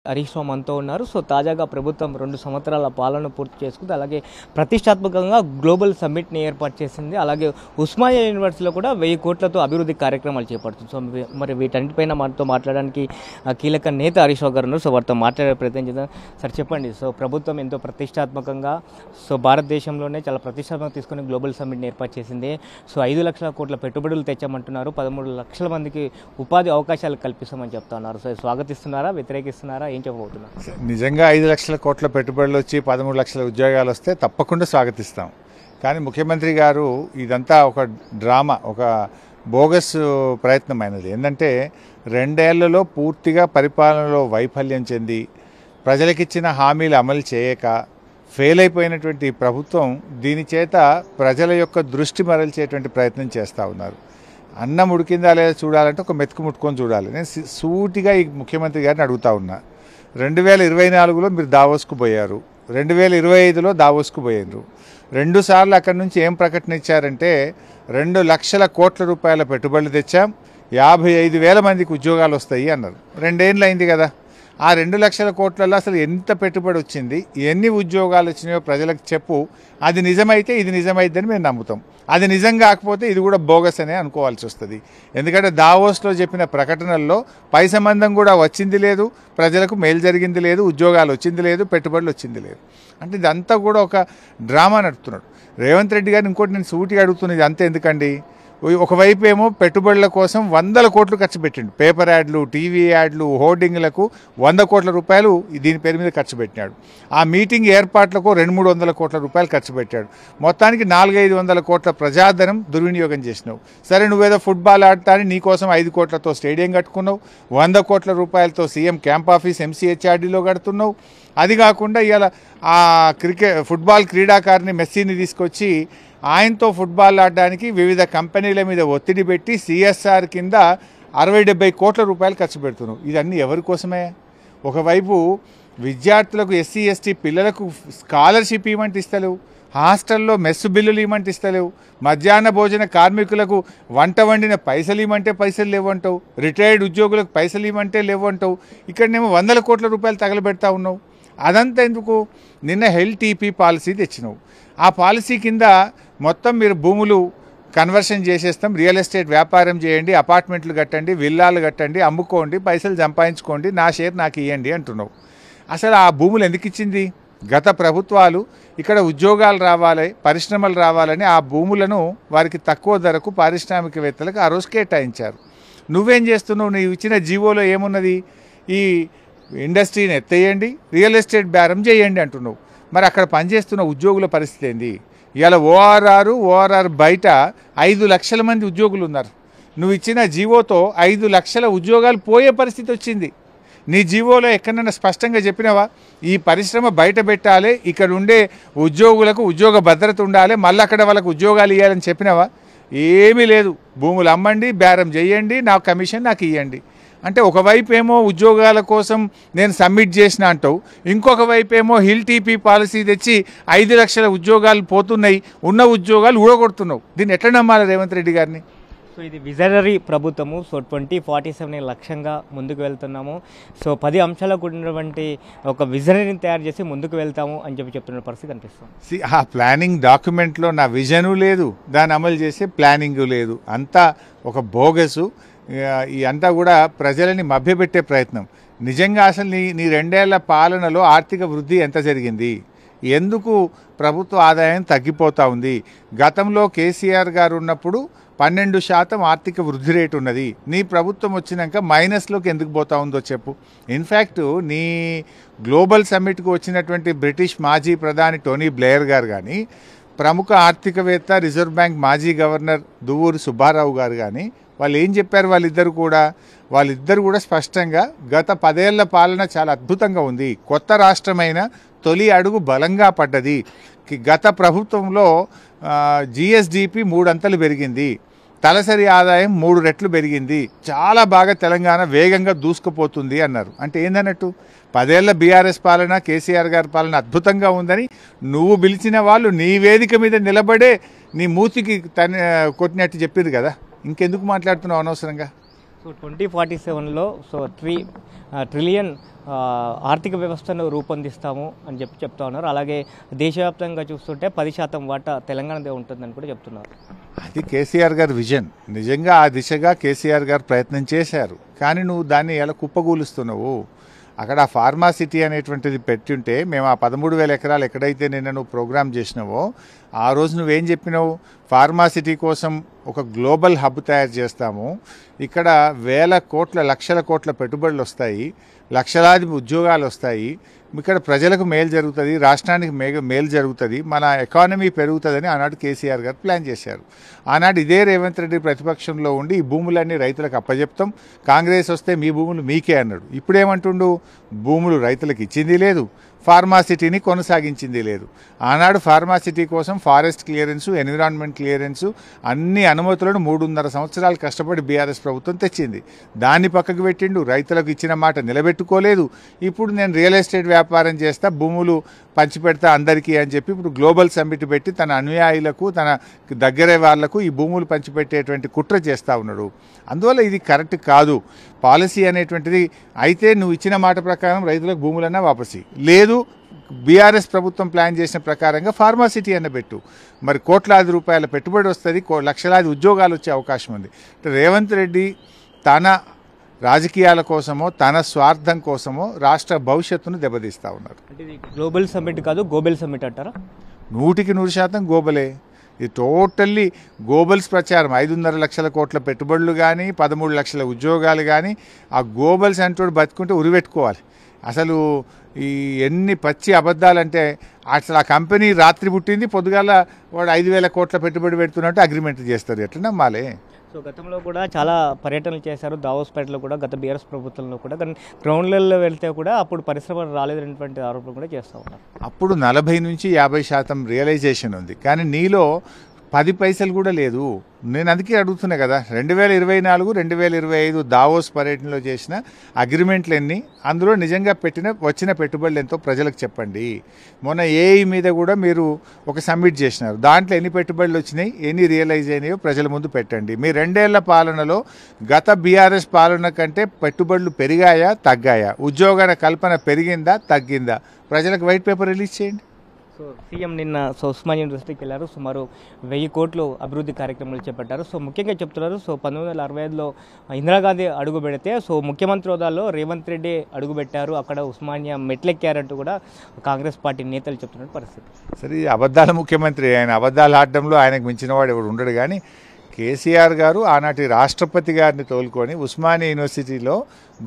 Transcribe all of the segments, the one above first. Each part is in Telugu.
హరీష్ రావు మనతో ఉన్నారు. సో తాజాగా ప్రభుత్వం 2 సంవత్సరాల పాలన పూర్తి చేసుకుంది. అలాగే ప్రతిష్టాత్మకంగా గ్లోబల్ సమ్మిట్ని ఏర్పాటు చేసింది. అలాగే ఉస్మానియా యూనివర్సిటీలో కూడా 1000 కోట్లతో అభివృద్ధి కార్యక్రమాలు చేపడుతుంది. సో మరి వీటన్నిటిపైన మనతో మాట్లాడడానికి కీలక నేత హరీష్ రావు గారు ఉన్నారు. సో వారితో మాట్లాడే ప్రయత్నం చేద్దాం. సార్ చెప్పండి, సో ప్రభుత్వం ఎంతో ప్రతిష్టాత్మకంగా భారతదేశంలోనే చాలా ప్రతిష్టాత్మకంగా తీసుకుని గ్లోబల్ సమ్మిట్ని ఏర్పాటు చేసింది. సో 5 లక్షల కోట్ల పెట్టుబడులు తెచ్చామంటున్నారు. 13 లక్షల మందికి ఉపాధి అవకాశాలు కల్పిస్తామని చెప్తున్నారు. సో స్వాగతిస్తున్నారా, వ్యతిరేకిస్తున్నారా, ఏం చెప్పబోతున్నారు? నిజంగా 5 లక్షల కోట్ల పెట్టుబడులు వచ్చి 13 లక్షల ఉద్యోగాలు వస్తే తప్పకుండా స్వాగతిస్తాం. కానీ ముఖ్యమంత్రి గారు ఇదంతా ఒక డ్రామా, ఒక బోగస్ ప్రయత్నమైనది. ఏంటంటే 2 ఏళ్లలో పూర్తిగా పరిపాలనలో వైఫల్యం చెంది ప్రజలకిచ్చిన హామీలు అమలు చేయక ఫెయిల్ అయిపోయినటువంటి ప్రభుత్వం దీని చేత ప్రజల యొక్క దృష్టి మరల్చేటువంటి ప్రయత్నం చేస్తూ ఉన్నారు. అన్నం ఉడికిందా లేదా చూడాలంటే ఒక మెతుకు ముట్టుకొని చూడాలి. నేను సూటిగా ఈ ముఖ్యమంత్రి గారిని అడుగుతా ఉన్నా. 2024లో మీరు దావోస్కు పోయారు, 2025లో దావోస్కు పోయారు. 2 సార్లు అక్కడి నుంచి ఏం ప్రకటన ఇచ్చారంటే 2 లక్షల కోట్ల రూపాయల పెట్టుబడులు తెచ్చాం, 55,000 మందికి ఉద్యోగాలు వస్తాయి అన్నారు. 2 ఏళ్ళు అయింది కదా. ఆ 2 లక్షల కోట్లలో అసలు ఎంత పెట్టుబడి వచ్చింది, ఎన్ని ఉద్యోగాలు వచ్చినాయో ప్రజలకు చెప్పు. అది నిజమైతే ఇది నిజమైద్దని మేము నమ్ముతాం. అది నిజం కాకపోతే ఇది కూడా బోగస్ అనే అనుకోవాల్సి వస్తుంది. ఎందుకంటే దావోస్లో చెప్పిన ప్రకటనల్లో పై సంబంధం కూడా వచ్చింది లేదు, ప్రజలకు మేలు జరిగింది లేదు, ఉద్యోగాలు వచ్చింది లేదు, పెట్టుబడులు వచ్చింది లేదు. అంటే ఇదంతా కూడా ఒక డ్రామా నడుపుతున్నాడు రేవంత్ రెడ్డి గారిని. ఇంకోటి నేను సూటిగా అడుగుతున్నది, ఇది అంతా ఎందుకండి? ఒకవైపు ఏమో పెట్టుబడుల కోసం 100 కోట్లు ఖర్చు పెట్టిండు. పేపర్ యాడ్లు, టీవీ యాడ్లు, హోర్డింగ్లకు 100 కోట్ల రూపాయలు దీని పేరు మీద ఖర్చు పెట్టినాడు. ఆ మీటింగ్ ఏర్పాట్లకు 200-300 కోట్ల రూపాయలు ఖర్చు పెట్టాడు. మొత్తానికి 400-500 కోట్ల ప్రజాధనం దుర్వినియోగం చేసినావు. సరే, నువ్వేదో ఫుట్బాల్ ఆడతాని నీకోసం 5 కోట్లతో స్టేడియం కట్టుకున్నావు, 100 కోట్ల రూపాయలతో సీఎం క్యాంప్ ఆఫీస్ MCHRDలో కడుతున్నావు. అది కాకుండా ఇవాళ ఆ ఫుట్బాల్ క్రీడాకారిని మెస్సీని తీసుకొచ్చి ఆయనతో ఫుట్బాల్ ఆడడానికి వివిధ కంపెనీల మీద ఒత్తిడి పెట్టి CSR కింద 60-70 కోట్ల రూపాయలు ఖర్చు పెడుతున్నావు. ఇదన్నీ ఎవరి కోసమే? ఒకవైపు విద్యార్థులకు SC ST పిల్లలకు స్కాలర్షిప్ ఇవ్వమంటే ఇస్తలేవు, హాస్టల్లో మెస్సు బిల్లులు ఇవ్వమంటే ఇస్తలేవు, మధ్యాహ్న భోజన కార్మికులకు వంట వండిన పైసలు ఇవ్వమంటే పైసలు లేవంటావు, రిటైర్డ్ ఉద్యోగులకు పైసలు ఇవ్వమంటే లేవంటావు. ఇక్కడనేమో 100 కోట్ల రూపాయలు తగలబెడతా ఉన్నావు. అదంతా ఎందుకు? నిన్న HELTP పాలసీ తెచ్చినావు. ఆ పాలసీ కింద మొత్తం మీరు భూములు కన్వర్షన్ చేసేస్తాం, రియల్ ఎస్టేట్ వ్యాపారం చేయండి, అపార్ట్మెంట్లు కట్టండి, విల్లాలు కట్టండి, అమ్ముకోండి, పైసలు సంపాదించుకోండి, నా షేర్ నాకు ఇవ్వండి అంటున్నావు. అసలు ఆ భూములు ఎందుకు ఇచ్చింది? గత ప్రభుత్వాలు ఇక్కడ ఉద్యోగాలు రావాలి, పరిశ్రమలు రావాలని ఆ భూములను వారికి తక్కువ ధరకు పారిశ్రామికవేత్తలకు ఆ రోజు కేటాయించారు. నువ్వేం చేస్తున్నావు? నువ్వు ఇచ్చిన జీవోలో ఏమున్నది? ఈ ఇండస్ట్రీని ఎత్తేయండి, రియల్ ఎస్టేట్ బేరం చేయండి అంటున్నావు. మరి అక్కడ పనిచేస్తున్న ఉద్యోగుల పరిస్థితి ఏంది? ఇవాళ ORR బయట 5 లక్షల మంది ఉద్యోగులు ఉన్నారు. నువ్వు ఇచ్చిన జీవోతో 5 లక్షల ఉద్యోగాలు పోయే పరిస్థితి వచ్చింది. నీ జీవోలో ఎక్కడైనా స్పష్టంగా చెప్పినావా ఈ పరిశ్రమ బయట పెట్టాలి, ఇక్కడ ఉండే ఉద్యోగులకు ఉద్యోగ భద్రత ఉండాలి, మళ్ళీ అక్కడ వాళ్ళకు ఉద్యోగాలు ఇవ్వాలని చెప్పినావా? ఏమీ లేదు. భూములు అమ్మండి, బేరం చేయండి, నా కమిషన్ నాకు ఇవ్వండి అంటే ఒకవైపు ఏమో ఉద్యోగాల కోసం నేను సబ్మిట్ చేసిన అంటావు, ఇంకొక వైపు ఏమో HELTP పాలసీ తెచ్చి 5 లక్షల ఉద్యోగాలు పోతున్నాయి, ఉన్న ఉద్యోగాలు ఊడగొడుతున్నావు. దీన్ని ఎట్లా నమ్మాలి రేవంత్ రెడ్డి గారిని? సో ఇది విజనరీ ప్రభుత్వము. సో 2047 లక్ష్యంగా ముందుకు వెళ్తున్నాము. సో 10 అంశాలకు ఉన్నటువంటి ఒక విజనరీని తయారు చేసి ముందుకు వెళ్తాము అని చెప్తున్న పరిస్థితి కనిపిస్తుంది. ఆ ప్లానింగ్ డాక్యుమెంట్లో నా విజను లేదు, దాన్ని అమలు చేసే ప్లానింగ్ లేదు. అంతా ఒక బోగసు. ఈ అంతా కూడా ప్రజలని మభ్యపెట్టే ప్రయత్నం. నిజంగా అసలు నీ 2 ఏళ్ల పాలనలో ఆర్థిక వృద్ధి ఎంత జరిగింది? ఎందుకు ప్రభుత్వ ఆదాయం తగ్గిపోతూ ఉంది? గతంలో కేసీఆర్ గారు ఉన్నప్పుడు 12% ఆర్థిక వృద్ధి రేటు ఉన్నది. నీ ప్రభుత్వం వచ్చినాక మైనస్లోకి ఎందుకు పోతా ఉందో చెప్పు. ఇన్ఫ్యాక్ట్ నీ గ్లోబల్ సమ్మిట్కు వచ్చినటువంటి బ్రిటిష్ మాజీ ప్రధాని టోనీ బ్లేయర్ గారు కానీ, ప్రముఖ ఆర్థికవేత్త రిజర్వ్ బ్యాంక్ మాజీ గవర్నర్ దువ్వూరి సుబ్బారావు గారు కానీ వాళ్ళు ఏం చెప్పారు? వాళ్ళిద్దరు కూడా స్పష్టంగా గత 10 ఏళ్ల పాలన చాలా అద్భుతంగా ఉంది, కొత్త రాష్ట్రమైన తొలి అడుగు బలంగా పడ్డది, గత ప్రభుత్వంలో GSDP 3 అంతలు పెరిగింది, తలసరి ఆదాయం 3 రెట్లు పెరిగింది, చాలా బాగా తెలంగాణ వేగంగా దూసుకుపోతుంది అన్నారు. అంటే ఏందన్నట్టు? 10 ఏళ్ల BRS పాలన, కేసీఆర్ గారి పాలన అద్భుతంగా ఉందని నువ్వు పిలిచిన వాళ్ళు నీ వేదిక మీద నిలబడే నీ మూతికి కొట్టినట్టు చెప్పింది కదా. ఇంకెందుకు మాట్లాడుతున్నావు అనవసరంగా? సో 2047లో సో 3 ట్రిలియన్ ఆర్థిక వ్యవస్థను రూపొందిస్తాము అని చెప్తా ఉన్నారు. అలాగే దేశవ్యాప్తంగా చూస్తుంటే 10% వాటా తెలంగాణదే ఉంటుందని కూడా చెప్తున్నారు. అది కేసీఆర్ గారి విజన్. నిజంగా ఆ దిశగా కేసీఆర్ గారు ప్రయత్నం చేశారు. కానీ నువ్వు దాన్ని ఎలా కుప్పగూలుస్తున్నావు? అక్కడ ఆ ఫార్మా సిటీ అనేటువంటిది పెట్టుంటే మేము ఆ 13,000 ఎకరాలు ఎక్కడైతే నిన్న నువ్వు ప్రోగ్రామ్ చేసినావో ఆ రోజు నువ్వేం చెప్పినావు? ఫార్మా సిటీ కోసం ఒక గ్లోబల్ హబ్ తయారు చేస్తాము, ఇక్కడ వేల కోట్ల లక్షల కోట్ల పెట్టుబడులు వస్తాయి, లక్షలాది ఉద్యోగాలు వస్తాయి, ఇక్కడ ప్రజలకు మేలు జరుగుతుంది, రాష్ట్రానికి మేలు జరుగుతుంది, మన ఎకానమీ పెరుగుతుందని ఆనాడు కేసీఆర్ గారు ప్లాన్ చేశారు. ఆనాడు ఇదే రేవంత్ రెడ్డి ప్రతిపక్షంలో ఉండి ఈ భూములన్నీ రైతులకు అప్పచెప్తాం, కాంగ్రెస్ వస్తే మీ భూములు మీకే అన్నాడు. ఇప్పుడేమంటుండు? భూములు రైతులకు ఇచ్చింది లేదు, ఫార్మాసిటీని కొనసాగించింది లేదు. ఆనాడు ఫార్మాసిటీ కోసం ఫారెస్ట్ క్లియరెన్సు, ఎన్విరాన్మెంట్ క్లియరెన్సు అన్ని అనుమతులను 3.5 సంవత్సరాలు కష్టపడి బీఆర్ఎస్ ప్రభుత్వం తెచ్చింది. దాన్ని పక్కకు పెట్టిండు. రైతులకు ఇచ్చిన మాట నిలబెట్టుకోలేదు. ఇప్పుడు నేను రియల్ ఎస్టేట్ వ్యాపారం చేస్తా, భూములు పంచిపెడతా అందరికీ అని చెప్పి ఇప్పుడు గ్లోబల్ సమ్మిట్ పెట్టి తన అనుయాయులకు, తన దగ్గర వాళ్లకు ఈ భూములు పంచిపెట్టేటువంటి కుట్ర చేస్తూ ఉన్నాడు. అందువల్ల ఇది కరెక్ట్ కాదు. పాలసీ అనేటువంటిది అయితే నువ్వు ఇచ్చిన మాట ప్రకారం రైతులకు భూములన్నా వాపసి లేదు, బీఆర్ఎస్ ప్రభుత్వం ప్లాన్ చేసిన ప్రకారంగా ఫార్మాసిటీ అన్న పెట్టు. మరి కోట్లాది రూపాయల పెట్టుబడి వస్తుంది, లక్షలాది ఉద్యోగాలు వచ్చే అవకాశం ఉంది. రేవంత్ రెడ్డి తన రాజకీయాల కోసమో తన స్వార్థం కోసమో రాష్ట్ర భవిష్యత్తును దెబ్బతీస్తూ ఉన్నారు. అంటే ఇది గ్లోబల్ సమ్మిట్ కాదు, గోబెల్ సమ్మిట్ అంటారా? 100% గోబలే. ఇది టోటల్లీ గోబల్స్ ప్రచారం. 5.5 లక్షల కోట్ల పెట్టుబడులు కానీ 13 లక్షల ఉద్యోగాలు కానీ ఆ గోబల్స్ అంటూ బతుకుంటే ఉరిపెట్టుకోవాలి. అసలు ఈ ఎన్ని పచ్చి అబద్ధాలంటే అసలు ఆ కంపెనీ రాత్రి పుట్టింది, పొద్దుగాల వాడు 5,000 కోట్ల పెట్టుబడి పెడుతున్నట్టు అగ్రిమెంట్ చేస్తారు. ఎట్లా నమ్మాలి? సో గతంలో కూడా చాలా పర్యటనలు చేశారు, దావోస్పేటలో కూడా గత బీఆర్ఎస్ ప్రభుత్వంలో కూడా. కానీ గ్రౌండ్లలో వెళ్తే కూడా అప్పుడు పరిశ్రమలు రాలేదనేటువంటి ఆరోపణలు కూడా చేస్తూ ఉన్నారు. అప్పుడు 40 నుంచి 50% రియలైజేషన్ ఉంది, కానీ నీలో 10 పైసలు కూడా లేదు. నేను అందుకే అడుగుతున్నా కదా, 2024, 2025 దావోస్ పర్యటనలో చేసిన అగ్రిమెంట్లు ఎన్ని, అందులో నిజంగా వచ్చిన పెట్టుబడులు ఎంతో ప్రజలకు చెప్పండి. మొన్న ఏఐ మీద కూడా మీరు ఒక సబ్మిట్ చేసినారు, దాంట్లో ఎన్ని పెట్టుబడులు వచ్చినాయి, ఎన్ని రియలైజ్ అయినాయో ప్రజల ముందు పెట్టండి. మీ 2 ఏళ్ల పాలనలో గత బీఆర్ఎస్ పాలన కంటే పెట్టుబడులు పెరిగాయా తగ్గాయా, ఉద్యోగాల కల్పన పెరిగిందా తగ్గిందా, ప్రజలకు వైట్ పేపర్ రిలీజ్ చేయండి. సో సీఎం నిన్న ఉస్మానియా యూనివర్సిటీకి వెళ్ళారు, సుమారు 1000 కోట్లు అభివృద్ధి కార్యక్రమాలు చేపట్టారు. సో ముఖ్యంగా చెప్తున్నారు, సో 1965లో ఇందిరాగాంధీ అడుగు పెడితే సో ముఖ్యమంత్రి హోదాలో రేవంత్ రెడ్డి అడుగు పెట్టారు, అక్కడ ఉస్మానియా మెట్లెక్కారంటూ కూడా కాంగ్రెస్ పార్టీ నేతలు చెప్తున్న పరిస్థితి. సరే, అబద్ధాల ముఖ్యమంత్రి ఆయన, అబద్ధాలు ఆడడంలో ఆయనకు మించిన వాడు ఎవడు ఉండడు. కానీ కేసీఆర్ గారు ఆనాటి రాష్ట్రపతి గారిని తోలుకొని ఉస్మానియా యూనివర్సిటీలో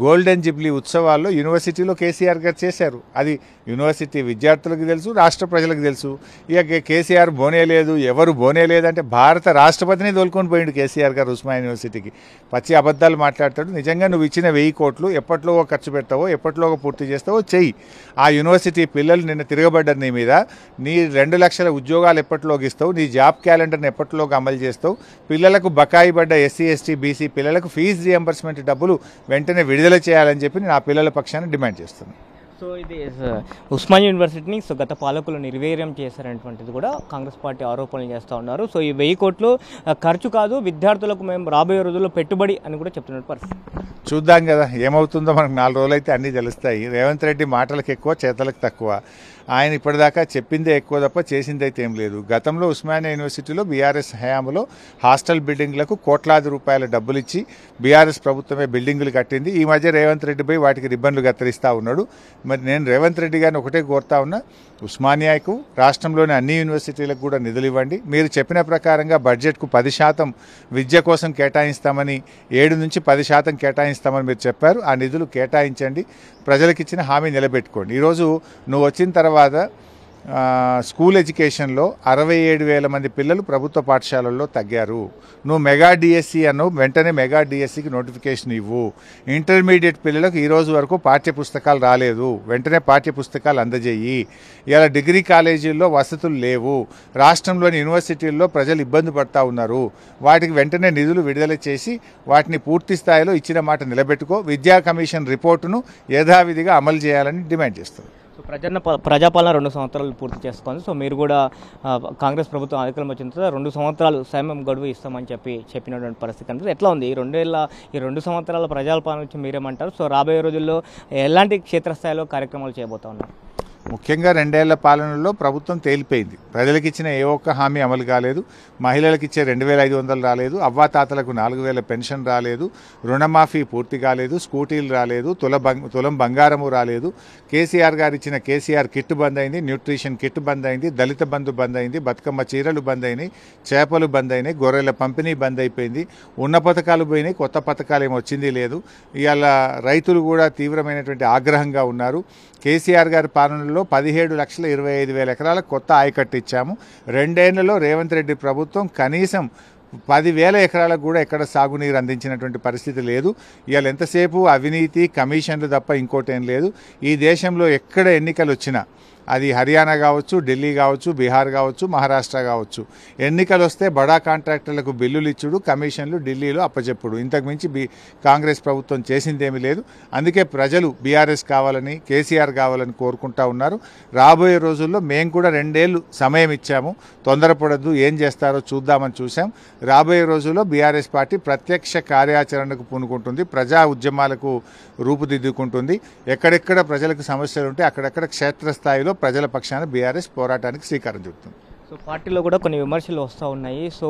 గోల్డెన్ జూబ్లీ ఉత్సవాల్లో యూనివర్సిటీలో కేసీఆర్ గారు చేశారు. అది యూనివర్సిటీ విద్యార్థులకు తెలుసు, రాష్ట్ర ప్రజలకు తెలుసు. ఇక కేసీఆర్ బోనేలేదు, ఎవరు బోనేలేదంటే భారత రాష్ట్రపతిని తోలుకొని పోయిండు కేసీఆర్ గారు ఉస్మానియా యూనివర్సిటీకి. పచ్చి అబద్ధాలు మాట్లాడతాడు. నిజంగా నువ్వు ఇచ్చిన 1000 కోట్లు ఎప్పట్లో ఖర్చు పెడతావో, ఎప్పట్లో పూర్తి చేస్తావో చెయ్యి. ఆ యూనివర్సిటీ పిల్లలు నిన్న తిరగబడ్డారు నీ మీద. నీ 2 లక్షల ఉద్యోగాలు ఎప్పట్లోకి ఇస్తావు, నీ జాబ్ క్యాలెండర్ని ఎప్పట్లోకి అమలు చేస్తావు, పిల్లలకు బకాయి పడ్డ ఎస్సీ ఎస్టీ బీసీ పిల్లలకు ఫీజు రియంబర్స్మెంట్ డబ్బులు వెంటనే విడుదల చేయాలని చెప్పి నేను ఆ పిల్లల పక్షాన్ని డిమాండ్ చేస్తున్నాను. సో ఇది ఉస్మానియా యూనివర్సిటీని సో గత పాలకులు నిర్వీర్యం చేశారనేటువంటిది కూడా కాంగ్రెస్ పార్టీ ఆరోపణలు చేస్తూ ఉన్నారు. సో ఈ 1000 కోట్లు ఖర్చు కాదు, విద్యార్థులకు మేము రాబోయే రోజుల్లో పెట్టుబడి అని కూడా చెప్తున్న పరిస్థితి. చూద్దాం కదా ఏమవుతుందో, మనకు 4 రోజులు అయితే అన్నీ తెలుస్తాయి. రేవంత్ రెడ్డి మాటలకు ఎక్కువ, చేతలకు తక్కువ. ఆయన ఇప్పటిదాకా చెప్పిందే ఎక్కువ తప్ప చేసింది అయితే ఏం లేదు. గతంలో ఉస్మానియా యూనివర్సిటీలో బీఆర్ఎస్ హయాంలో హాస్టల్ బిల్డింగ్లకు కోట్లాది రూపాయల డబ్బులు ఇచ్చి బీఆర్ఎస్ ప్రభుత్వమే బిల్డింగులు కట్టింది. ఈ మధ్య రేవంత్ రెడ్డి పోయి వాటికి రిబ్బన్లు కత్తిరిస్తూ ఉన్నాడు. మరి నేను రేవంత్ రెడ్డి గారిని ఒకటే కోరుతా ఉన్నా, ఉస్మానియాకు రాష్ట్రంలోని అన్ని యూనివర్సిటీలకు కూడా నిధులు ఇవ్వండి. మీరు చెప్పిన ప్రకారంగా బడ్జెట్కు 10% విద్య కోసం కేటాయిస్తామని, 7 నుంచి 10% కేటాయిస్తామని మీరు చెప్పారు. ఆ నిధులు కేటాయించండి, ప్రజలకు ఇచ్చిన హామీ నిలబెట్టుకోండి. ఈరోజు నువ్వు వచ్చిన తర్వాత స్కూల్ ఎడ్యుకేషన్లో 67,000 మంది పిల్లలు ప్రభుత్వ పాఠశాలల్లో తగ్గారు. నువ్వు మెగా డిఎస్సి అన్నావు, వెంటనే మెగా డిఎస్సికి నోటిఫికేషన్ ఇవ్వు. ఇంటర్మీడియట్ పిల్లలకు ఈరోజు వరకు పాఠ్యపుస్తకాలు రాలేదు, వెంటనే పాఠ్యపుస్తకాలు అందజేయి. ఇలా డిగ్రీ కాలేజీల్లో వసతులు లేవు, రాష్ట్రంలోని యూనివర్సిటీల్లో ప్రజలు ఇబ్బంది పడుతూ ఉన్నారు. వాటికి వెంటనే నిధులు విడుదల చేసి వాటిని పూర్తి స్థాయిలో ఇచ్చిన మాట నిలబెట్టుకో. విద్యా కమిషన్ రిపోర్టును యథావిధిగా అమలు చేయాలని డిమాండ్ చేస్తుంది. సో ప్రజాపాలన 2 సంవత్సరాలు పూర్తి చేసుకుంది. సో మీరు కూడా కాంగ్రెస్ ప్రభుత్వం అధికారం వచ్చిన తర్వాత 2 సంవత్సరాలు సమయం గడువు ఇస్తామని చెప్పినటువంటి పరిస్థితి కనిపిస్తుంది. ఎట్లా ఉంది ఈ 2 సంవత్సరాల ప్రజాపాలన నుంచి మీరేమంటారు? సో రాబోయే రోజుల్లో ఎలాంటి క్షేత్రస్థాయిలో కార్యక్రమాలు చేయబోతా ఉన్నారు? ముఖ్యంగా 2 ఏళ్ల పాలనలో ప్రభుత్వం తేలిపోయింది. ప్రజలకు ఇచ్చిన ఏ ఒక్క హామీ అమలు కాలేదు. మహిళలకు ఇచ్చే 2,500 రాలేదు. అవ్వాతాతలకు 4,000 పెన్షన్ రాలేదు. రుణమాఫీ పూర్తి కాలేదు. స్కూటీలు రాలేదు. తులం బంగారము రాలేదు. కేసీఆర్ గారు ఇచ్చిన కేసీఆర్ కిట్ బంద్ అయింది. న్యూట్రిషన్ కిట్ బంద్ అయింది. దళిత బంధు బంద్ అయింది. బతుకమ్మ చీరలు బంద్ అయినాయి. చేపలు బంద్ అయినాయి. గొర్రెల పంపిణీ బంద్ అయిపోయింది. ఉన్న పథకాలు పోయినాయి. కొత్త పథకాలు ఏమి వచ్చింది లేదు. ఇవాళ రైతులు కూడా తీవ్రమైనటువంటి ఆగ్రహంగా ఉన్నారు. కేసీఆర్ గారి పాలనలో 17,25,000 ఎకరాలకు కొత్త ఆయకట్టు ఇచ్చాము. 2 ఏళ్లలో రేవంత్ రెడ్డి ప్రభుత్వం కనీసం 10,000 ఎకరాలకు కూడా ఎక్కడ సాగునీరు అందించినటువంటి పరిస్థితి లేదు. ఇవాళ ఎంతసేపు అవినీతి కమిషన్లు తప్ప ఇంకోటేం లేదు. ఈ దేశంలో ఎక్కడ ఎన్నికలు వచ్చినా అది హర్యానా కావచ్చు, ఢిల్లీ కావచ్చు, బీహార్ కావచ్చు, మహారాష్ట్ర కావచ్చు, ఎన్నికలు వస్తే బడా కాంట్రాక్టర్లకు బిల్లులు ఇచ్చుడు, కమిషన్లు ఢిల్లీలో అప్పచెప్పుడు, ఇంతకుమించి కాంగ్రెస్ ప్రభుత్వం చేసిందేమీ లేదు. అందుకే ప్రజలు బీఆర్ఎస్ కావాలని, కేసీఆర్ కావాలని కోరుకుంటా ఉన్నారు. రాబోయే రోజుల్లో మేము కూడా 2 ఏళ్ళు సమయం ఇచ్చాము. తొందరపడద్దు, ఏం చేస్తారో చూద్దామని చూసాం. రాబోయే రోజుల్లో బీఆర్ఎస్ పార్టీ ప్రత్యక్ష కార్యాచరణకు పూనుకుంటుంది. ప్రజా ఉద్యమాలకు రూపుదిద్దుకుంటుంది. ఎక్కడెక్కడ ప్రజలకు సమస్యలు ఉంటే అక్కడెక్కడ క్షేత్రస్థాయిలో ప్రజల పక్షాన బీఆర్ఎస్ పోరాటానికి శ్రీకారం చుడుతుంది. సో పార్టీలో కూడా కొన్ని విమర్శలు వస్తూ ఉన్నాయి. సో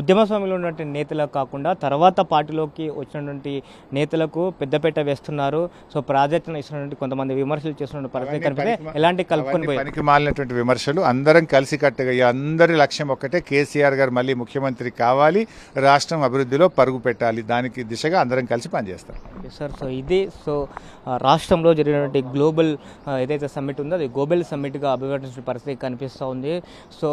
ఉద్యమ స్వామిలో ఉన్నటువంటి నేతలకు కాకుండా తర్వాత పార్టీలోకి వచ్చినటువంటి నేతలకు పెద్దపేట వేస్తున్నారు. సో ప్రాధాన్యత ఇస్తున్నటువంటి కొంతమంది విమర్శలు చేస్తున్న పరిస్థితి కనిపిస్తే ఎలాంటి కలుపుకొని పనికి మాలినటువంటి విమర్శలు. అందరం కలిసికట్టుగా అందరి లక్ష్యం ఒక్కటే, కేసీఆర్ గారు మళ్ళీ ముఖ్యమంత్రి కావాలి, రాష్ట్రం అభివృద్ధిలో పరుగు పెట్టాలి. దానికి దిశగా అందరం కలిసి పనిచేస్తాం సార్. సో రాష్ట్రంలో జరిగినటువంటి గ్లోబల్ ఏదైతే సమ్మిట్ ఉందో అది గ్లోబల్ సమ్మిట్గా అభివర్ణించిన పరిస్థితి కనిపిస్తూ ఉంది. సో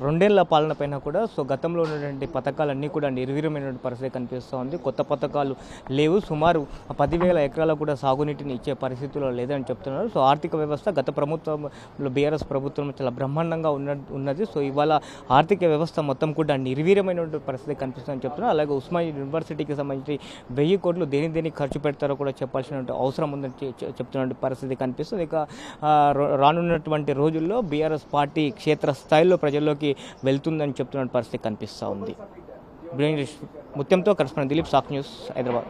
2 ఏళ్ల పాలన పైన కూడా సో గతంలో ఉన్నటువంటి పథకాలన్నీ కూడా నిర్వీర్యమైనటువంటి పరిస్థితి కనిపిస్తూ ఉంది. కొత్త పథకాలు లేవు. సుమారు 10,000 ఎకరాలకు కూడా సాగునీటిని ఇచ్చే పరిస్థితిలో లేదని చెప్తున్నారు. సో ఆర్థిక వ్యవస్థ గత ప్రభుత్వంలో బీఆర్ఎస్ ప్రభుత్వం చాలా బ్రహ్మాండంగా ఉన్నది. సో ఇవాళ ఆర్థిక వ్యవస్థ మొత్తం కూడా నిర్వీర్యమైనటువంటి పరిస్థితి కనిపిస్తుందని చెప్తున్నారు. అలాగే ఉస్మానియా యూనివర్సిటీకి సంబంధించి 1000 కోట్లు దేనికి ఖర్చు పెడతారో కూడా చెప్పాల్సిన అవసరం ఉందని చెప్తున్నటువంటి పరిస్థితి కనిపిస్తుంది. ఇక రానున్నటువంటి రోజుల్లో బీఆర్ఎస్ పార్టీ క్షేత్రస్థాయిలో ప్రజల్లోకి వెళ్తుందని చెప్తున్న పరిస్థితి కనిపిస్తూ ఉంది. ముత్యంతో కరెస్పాండెంట్ దిలీప్, సాక్షి న్యూస్, హైదరాబాద్.